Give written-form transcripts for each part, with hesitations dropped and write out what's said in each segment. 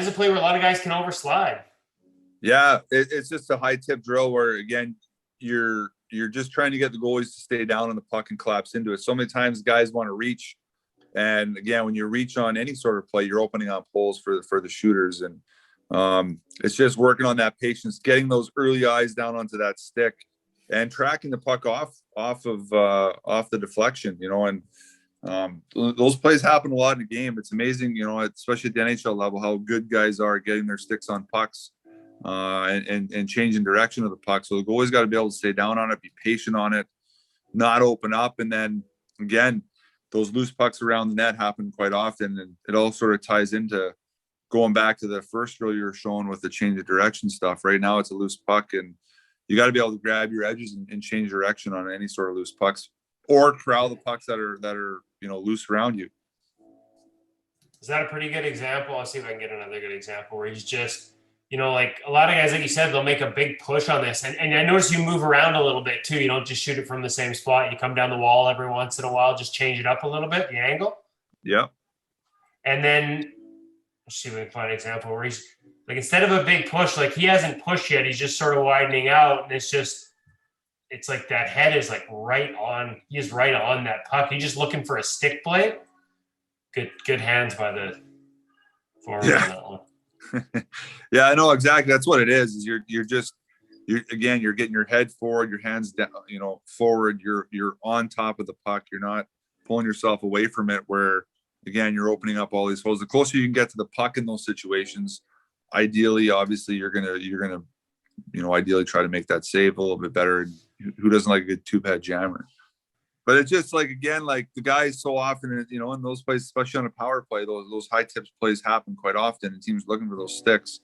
is a play where a lot of guys can overslide. Yeah, it's just a high tip drill where, again, you're just trying to get the goalies to stay down on the puck and collapse into it. So many times guys want to reach. And again, when you reach on any sort of play, you're opening up holes for the shooters. And it's just working on that patience, getting those early eyes down onto that stick and tracking the puck off the deflection, and those plays happen a lot in the game. It's amazing, especially at the NHL level, how good guys are getting their sticks on pucks and changing direction of the puck. So the goalie's got to be able to stay down on it, be patient on it, not open up. And then again, those loose pucks around the net happen quite often. And it all sort of ties into going back to the first drill you were showing with the change of direction stuff. Right now it's a loose puck, and you got to be able to grab your edges and change direction on any sort of loose pucks, or corral the pucks that are loose around you. Is that a pretty good example? I'll see if I can get another good example where he's just, like a lot of guys, like you said, they'll make a big push on this. And I notice you move around a little bit too. You don't just shoot it from the same spot. You come down the wall every once in a while, just change it up a little bit, the angle. Yeah. And then let's see if we can find an example where he's like, instead of a big push, like he hasn't pushed yet, he's just sort of widening out. And it's like that head is like he's right on that puck. He's just looking for a stick play. Good hands by the forward on that one. Yeah, I know exactly. That's what it is you're getting your head forward, your hands down, forward. You're on top of the puck. You're not pulling yourself away from it, where again, you're opening up all these holes. The closer you can get to the puck in those situations, ideally, obviously you're gonna ideally try to make that save a little bit better. Who doesn't like a good tube-head jammer? But it's just like, again, like the guys so often, in those plays, especially on a power play, those high tips plays happen quite often, and teams looking for those sticks.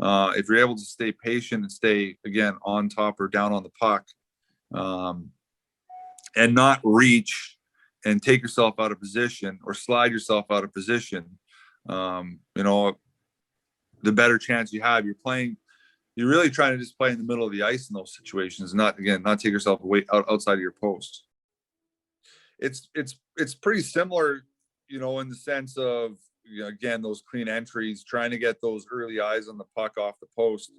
If you're able to stay patient and stay, again, on top or down on the puck, and not reach and take yourself out of position or slide yourself out of position, the better chance you have. You're really trying to just play in the middle of the ice in those situations, not take yourself away outside of your post. It's pretty similar, in the sense of, again, those clean entries, trying to get those early eyes on the puck off the post,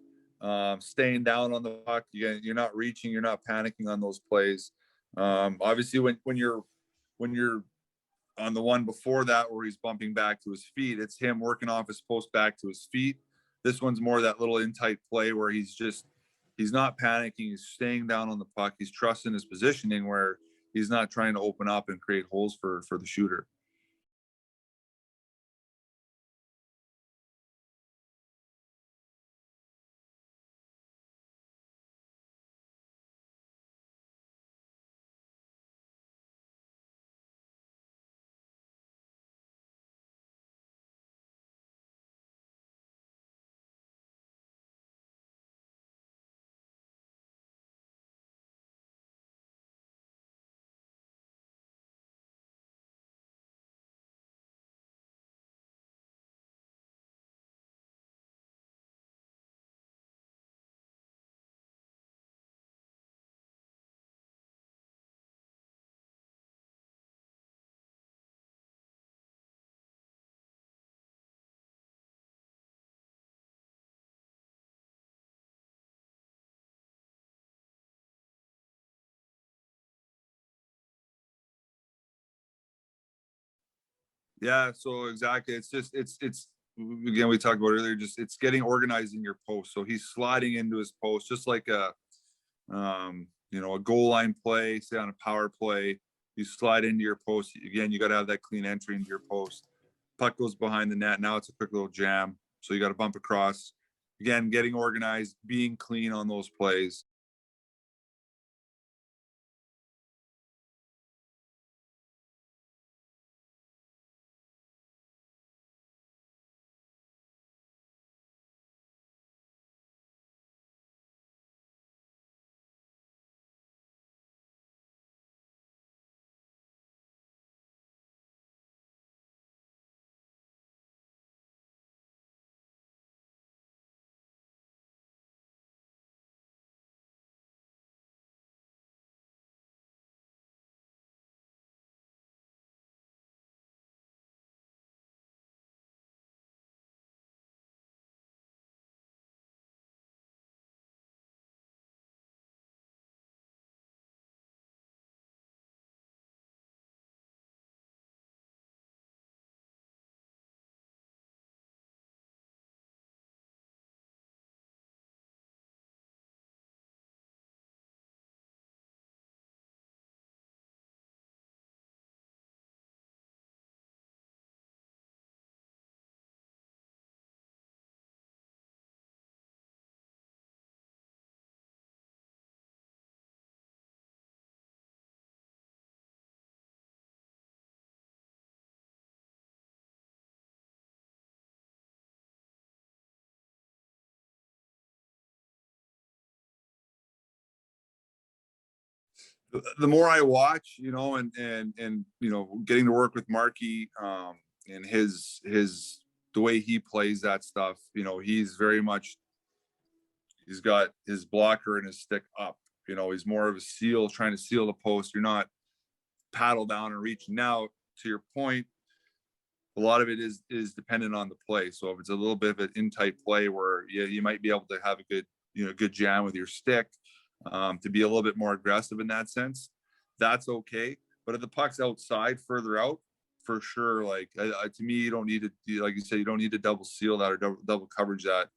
staying down on the puck. You're not reaching, you're not panicking on those plays. Obviously, when you're on the one before that where he's bumping back to his feet, it's him working off his post back to his feet. This one's more that little in tight play where he's not panicking, he's staying down on the puck, he's trusting his positioning, where he's not trying to open up and create holes for the shooter. Yeah, so exactly. It's again, we talked about earlier, just it's getting organized in your post. So he's sliding into his post, just like a goal line play, say on a power play. You slide into your post. Again, you got to have that clean entry into your post. Puck goes behind the net. Now it's a quick little jam. So you got to bump across. Again, getting organized, being clean on those plays. The more I watch, and getting to work with Marky, and the way he plays that stuff, he's very much, he's got his blocker and his stick up. He's more of a seal, trying to seal the post. You're not paddle down and reaching out. To your point, a lot of it is dependent on the play. So if it's a little bit of an in tight play where you might be able to have a good jam with your stick, to be a little bit more aggressive in that sense, that's okay. But if the puck's outside, further out, for sure, like to me, you don't need to, like you say, you don't need to double seal that or double coverage that.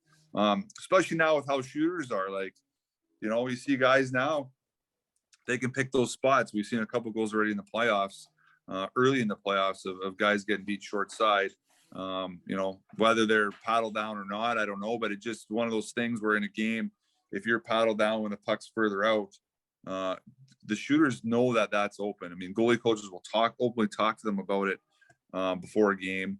Especially now with how shooters are, like, we see guys now, they can pick those spots. We've seen a couple goals already in the playoffs, early in the playoffs, of guys getting beat short side. Whether they're paddle down or not, I don't know, but it's just one of those things where in a game, if you're paddle down when the puck's further out, the shooters know that that's open. I mean, goalie coaches will openly talk to them about it before a game.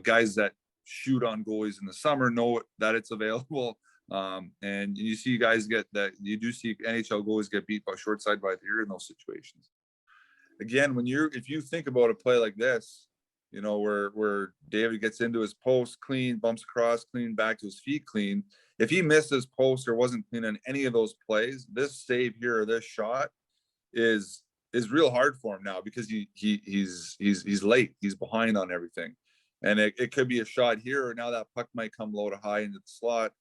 Guys that shoot on goalies in the summer know that it's available. And you see guys you do see NHL goalies get beat by short side by the ear in those situations. Again, if you think about a play like this, where David gets into his post clean, bumps across clean, back to his feet clean. If he missed his post or wasn't clean on any of those plays, this save here or this shot is real hard for him now, because he's late. He's behind on everything. And it could be a shot here, or now that puck might come low to high into the slot,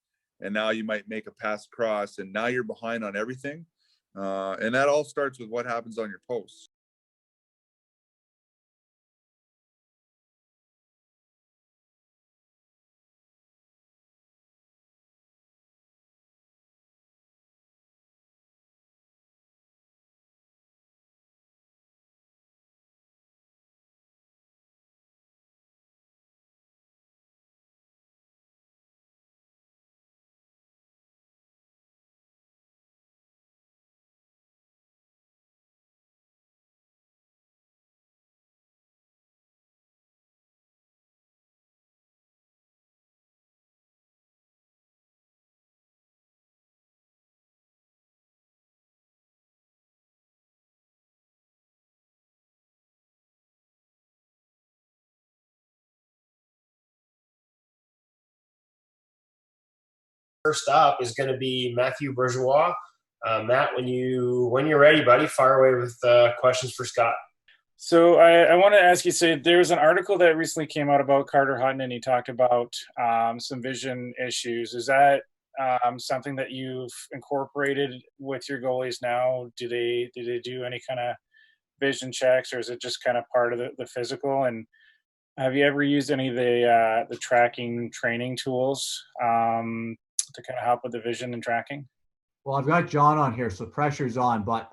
and now you might make a pass cross, and now you're behind on everything. And that all starts with what happens on your posts. First up is going to be Matthew Bourgeois. Matt, when you're ready, buddy, fire away with questions for Scott. So I want to ask you, so there's an article that recently came out about Carter Hutton, and he talked about some vision issues. Is that something that you've incorporated with your goalies now? Do they do any kind of vision checks, or is it just kind of part of the physical? And have you ever used any of the tracking training tools to kind of help with the vision and tracking? Well, I've got John on here, so pressure's on. But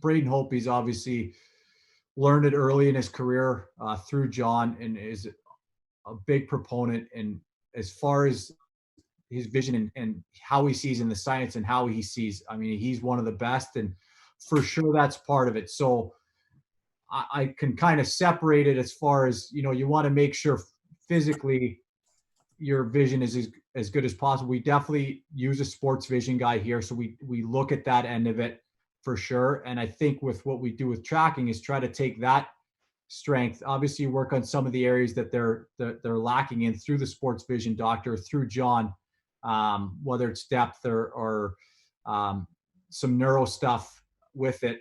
Braden Hope, he's obviously learned it early in his career through John, and is a big proponent. And as far as his vision and how he sees in the science and how he sees, he's one of the best, and for sure that's part of it. So I can kind of separate it as far as, you want to make sure physically your vision is as good as possible. We definitely use a sports vision guy here. So we look at that end of it for sure. And I think with what we do with tracking is try to take that strength, obviously work on some of the areas that they're lacking in through the sports vision doctor, through John, whether it's depth or some neuro stuff with it.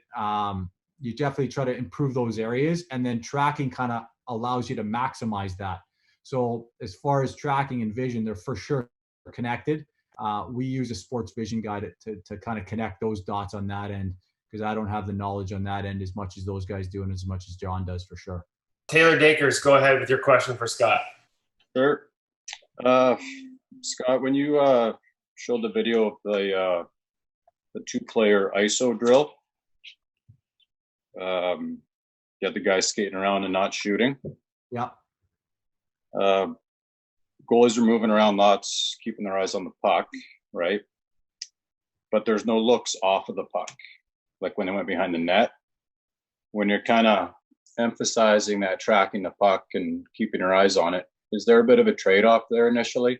You definitely try to improve those areas, and then tracking kind of allows you to maximize that. So as far as tracking and vision, they're for sure connected. We use a sports vision guide to kind of connect those dots on that end, because I don't have the knowledge on that end as much as those guys do, and as much as John does for sure. Taylor Dakers, go ahead with your question for Scott. Sure. Scott, when you showed the video of the 2-player ISO drill, you had the guys skating around and not shooting. Yeah. Goalies are moving around lots, keeping their eyes on the puck, right? But there's no looks off of the puck, like when they went behind the net. When you're kind of emphasizing that tracking the puck and keeping your eyes on it, is there a bit of a trade-off there initially?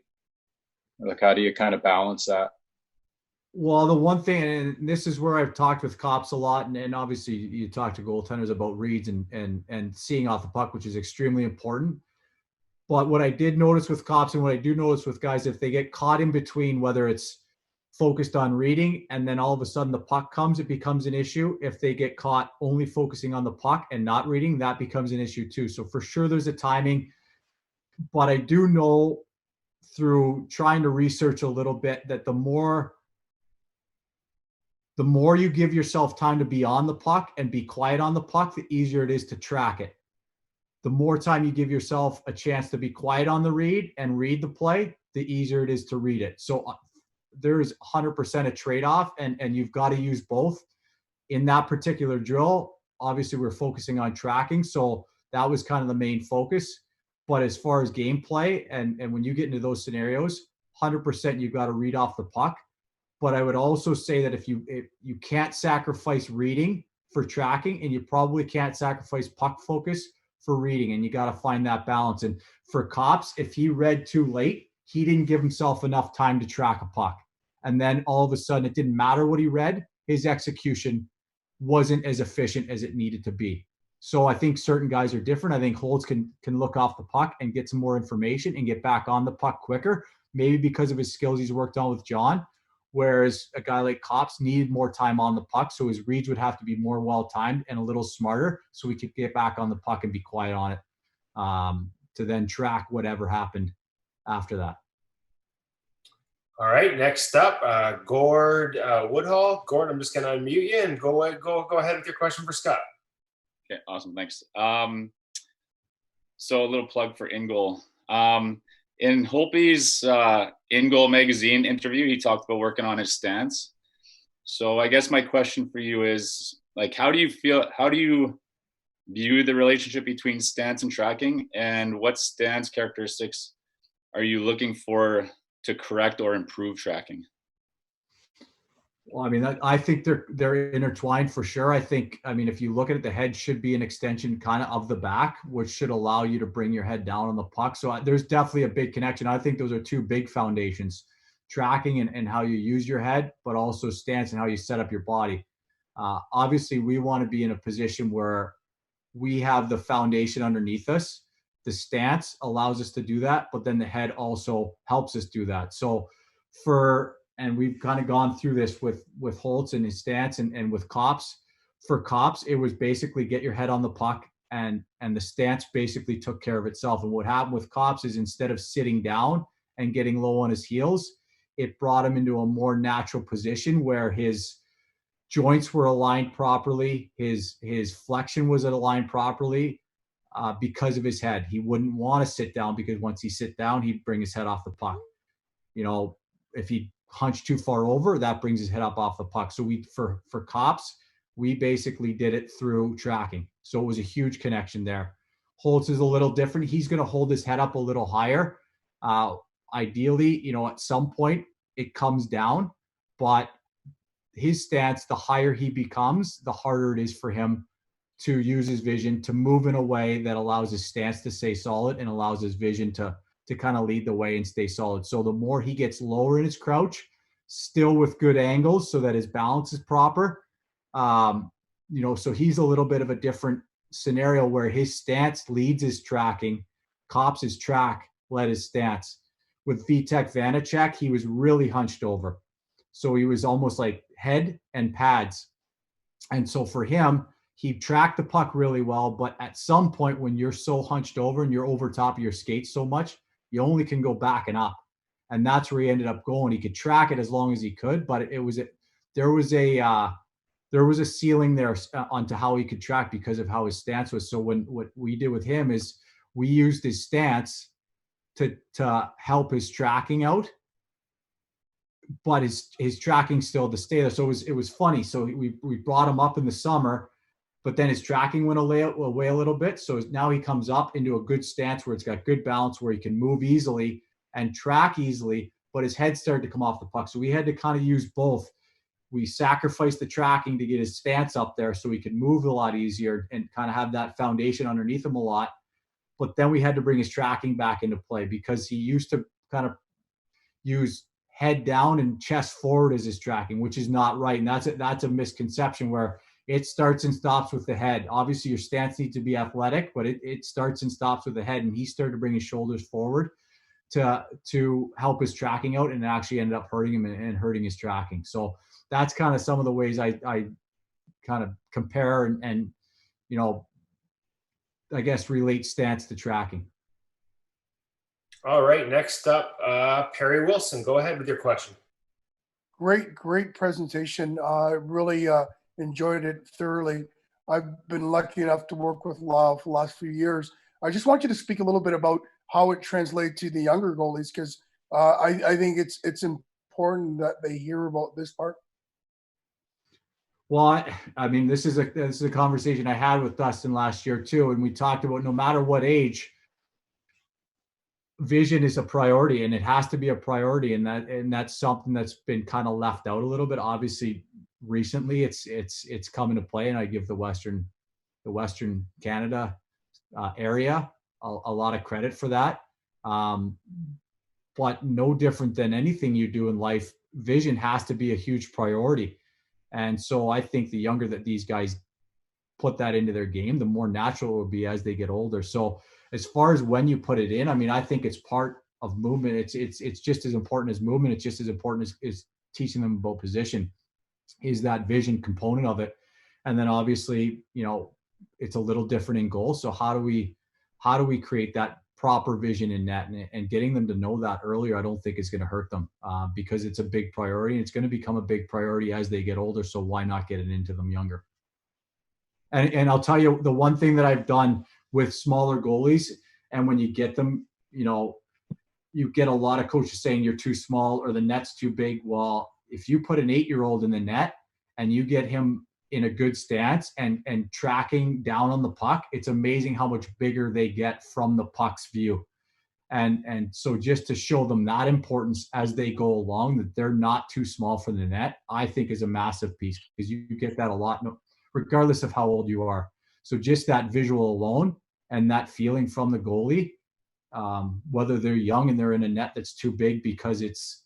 Like, how do you kind of balance that? Well, the one thing, and this is where I've talked with cops a lot, and obviously you talk to goaltenders about reads and seeing off the puck, which is extremely important. But what I did notice with cops and what I do notice with guys, if they get caught in between, whether it's focused on reading and then all of a sudden the puck comes, it becomes an issue. If they get caught only focusing on the puck and not reading, that becomes an issue too. So for sure there's a timing, but I do know through trying to research a little bit that the more you give yourself time to be on the puck and be quiet on the puck, the easier it is to track it. The more time you give yourself a chance to be quiet on the read and read the play, the easier it is to read it. So there's 100% a trade-off, and you've got to use both. In that particular drill, obviously we're focusing on tracking, so that was kind of the main focus. But as far as gameplay, and when you get into those scenarios, 100% you've got to read off the puck. But I would also say that if you can't sacrifice reading for tracking, and you probably can't sacrifice puck focus for reading, and you got to find that balance. And for cops, if he read too late, he didn't give himself enough time to track a puck. And then all of a sudden, it didn't matter what he read, his execution wasn't as efficient as it needed to be. So I think certain guys are different. I think Holtz can look off the puck and get some more information and get back on the puck quicker, maybe because of his skills he's worked on with John. Whereas a guy like Kops needed more time on the puck, so his reads would have to be more well-timed and a little smarter so he could get back on the puck and be quiet on it to then track whatever happened after that. All right, next up, Gord Woodhall. Gord, I'm just going to unmute you and go ahead with your question for Scott. Okay, awesome, thanks. So a little plug for In Goal. In Holpe's In Goal magazine interview, he talked about working on his stance. So I guess my question for you is, like, how do you view the relationship between stance and tracking, and what stance characteristics are you looking for to correct or improve tracking? Well, I mean, I think they're intertwined for sure. I mean, if you look at it, the head should be an extension kind of the back, which should allow you to bring your head down on the puck. So there's definitely a big connection. I think those are two big foundations, tracking and how you use your head, but also stance and how you set up your body. Obviously, we want to be in a position where we have the foundation underneath us. The stance allows us to do that, but then the head also helps us do that. So and we've kind of gone through this with Holtz and his stance and with Kops. For Kops, it was basically get your head on the puck, and the stance basically took care of itself. And what happened with Kops is instead of sitting down and getting low on his heels, it brought him into a more natural position where his joints were aligned properly, his flexion was aligned properly because of his head. He wouldn't want to sit down because once he sit down, he'd bring his head off the puck. You know, if he hunch too far over, that brings his head up off the puck. So for Kops, we basically did it through tracking. So it was a huge connection there. Holtz is a little different. He's going to hold his head up a little higher. Ideally, you know, at some point it comes down, but his stance, the higher he becomes, the harder it is for him to use his vision to move in a way that allows his stance to stay solid and allows his vision to kind of lead the way and stay solid. So the more he gets lower in his crouch, still with good angles so that his balance is proper, you know, so he's a little bit of a different scenario where his stance leads his tracking. Kops' track led his stance. With Vitek Vanacek, he was really hunched over. So he was almost like head and pads. And so for him, he tracked the puck really well, but at some point when you're so hunched over and you're over top of your skates so much, you only can go back and up. And that's where he ended up going. He could track it as long as he could, but there was a ceiling there onto how he could track because of how his stance was. So what we did with him is we used his stance to help his tracking out, but his tracking still to stay there. So it was funny. So we brought him up in the summer, but then his tracking went away a little bit. So now he comes up into a good stance where it's got good balance, where he can move easily and track easily, but his head started to come off the puck. So we had to kind of use both. We sacrificed the tracking to get his stance up there so he could move a lot easier and kind of have that foundation underneath him a lot. But then we had to bring his tracking back into play because he used to kind of use head down and chest forward as his tracking, which is not right. And that's a misconception where it starts and stops with the head. Obviously, your stance needs to be athletic, but it starts and stops with the head. And he started to bring his shoulders forward to help his tracking out, and it actually ended up hurting him and hurting his tracking. So that's kind of some of the ways I kind of compare and I guess relate stance to tracking. All right, next up, Perry Wilson. Go ahead with your question. Great presentation. Really enjoyed it thoroughly. I've been lucky enough to work with Lyle for the last few years. I just want you to speak a little bit about how it translates to the younger goalies, because I think it's important that they hear about this part. Well, I mean, this is a conversation I had with Dustin last year too, and we talked about no matter what age, vision is a priority, and it has to be a priority, and that's something that's been kind of left out a little bit. Obviously, recently it's come into play, and I give the Western Canada area a lot of credit for that. But no different than anything you do in life, vision has to be a huge priority. And so I think the younger that these guys put that into their game, the more natural it will be as they get older. So as far as when you put it in, I mean, I think it's part of movement. It's just as important as movement. It's just as important as teaching them about position, is that vision component of it. And then obviously, it's a little different in goal. So how do we create that proper vision in net, and getting them to know that earlier, I don't think is going to hurt them because it's a big priority, and it's going to become a big priority as they get older. So why not get it into them younger? And I'll tell you, the one thing that I've done with smaller goalies, and when you get them, you get a lot of coaches saying you're too small or the net's too big. Well, if you put an 8-year-old in the net and you get him in a good stance and tracking down on the puck, it's amazing how much bigger they get from the puck's view. And so just to show them that importance as they go along, that they're not too small for the net, I think is a massive piece, because you get that a lot, regardless of how old you are. So just that visual alone and that feeling from the goalie, whether they're young and they're in a net that's too big because it's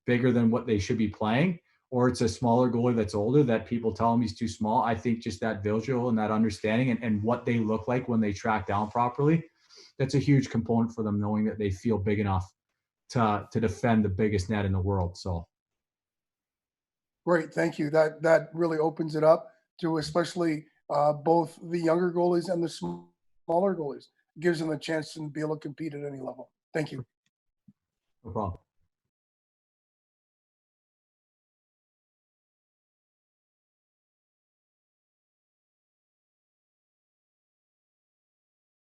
bigger than what they should be playing, or it's a smaller goalie that's older that people tell him he's too small. I think just that visual and that understanding and what they look like when they track down properly, that's a huge component for them, knowing that they feel big enough to defend the biggest net in the world. So Great, thank you. That really opens it up to especially both the younger goalies and the smaller goalies. It gives them a chance to be able to compete at any level. Thank you. no problem.